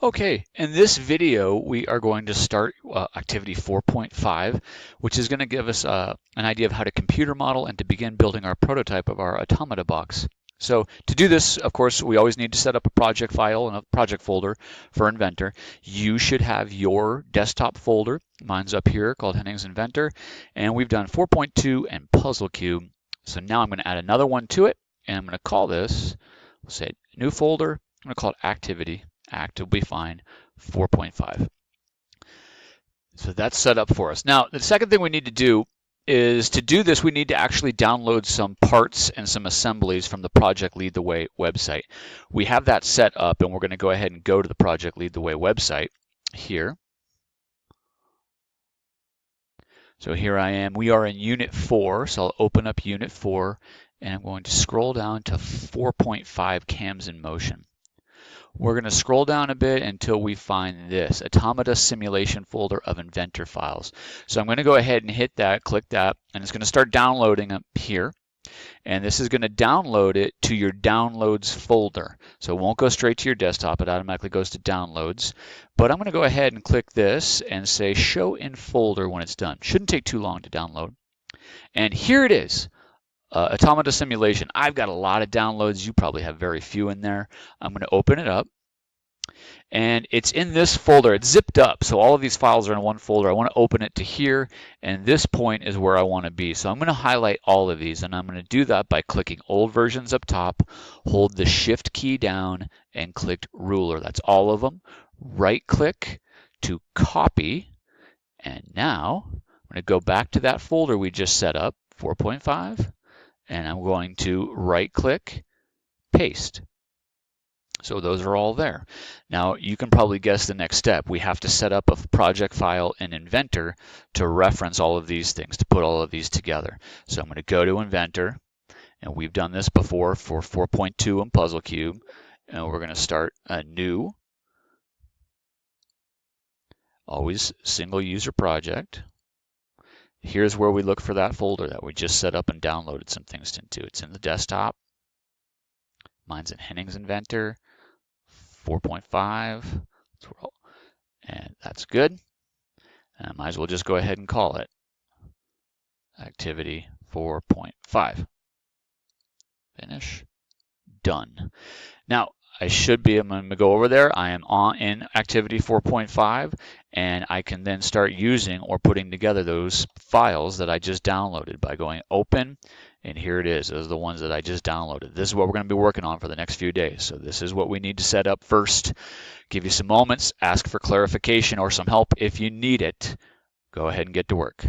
Okay, in this video, we are going to start activity 4.5, which is going to give us an idea of how to computer model and to begin building our prototype of our automata box. So to do this, of course, we always need to set up a project file and a project folder for Inventor. You should have your desktop folder. Mine's up here called Henning's Inventor, and we've done 4.2 and Puzzle Cube. So now I'm going to add another one to it, and I'm going to call this, we'll say new folder. I'm going to call it activity. Act will be fine, 4.5. So that's set up for us. Now, the second thing we need to do is to do this, we need to actually download some parts and some assemblies from the Project Lead the Way website. We have that set up, and we're going to go ahead and go to the Project Lead the Way website here. So here I am. We are in Unit 4, so I'll open up Unit 4, and I'm going to scroll down to 4.5 Cams in Motion. We're going to scroll down a bit until we find this Automata Simulation folder of Inventor files. So I'm going to go ahead and hit that, click that, and it's going to start downloading up here. And this is going to download it to your Downloads folder. So it won't go straight to your desktop. It automatically goes to Downloads. But I'm going to go ahead and click this and say Show in Folder when it's done. Shouldn't take too long to download. And here it is. Automata Simulation. I've got a lot of downloads. You probably have very few in there. I'm going to open it up. And it's in this folder. It's zipped up, so all of these files are in one folder. I want to open it to here, and this point is where I want to be. So I'm going to highlight all of these, and I'm going to do that by clicking Old Versions up top, hold the Shift key down, and click Ruler. That's all of them. Right-click to copy, and now I'm going to go back to that folder we just set up, 4.5, and I'm going to right-click, paste. So those are all there. Now you can probably guess the next step. We have to set up a project file in Inventor to reference all of these things, to put all of these together. So I'm going to go to Inventor, and we've done this before for 4.2 and Puzzle Cube, and we're going to start a new, always single user project. Here's where we look for that folder that we just set up and downloaded some things into. It's in the desktop. Mine's in Henning's Inventor, 4.5, and that's good. And I might as well just go ahead and call it Activity 4.5. Finish. Done. Now, I'm going to go over there. I am in Activity 4.5, and I can then start using or putting together those files that I just downloaded by going Open, and here it is. Those are the ones that I just downloaded. This is what we're going to be working on for the next few days. So this is what we need to set up first. Give you some moments, ask for clarification or some help if you need it. Go ahead and get to work.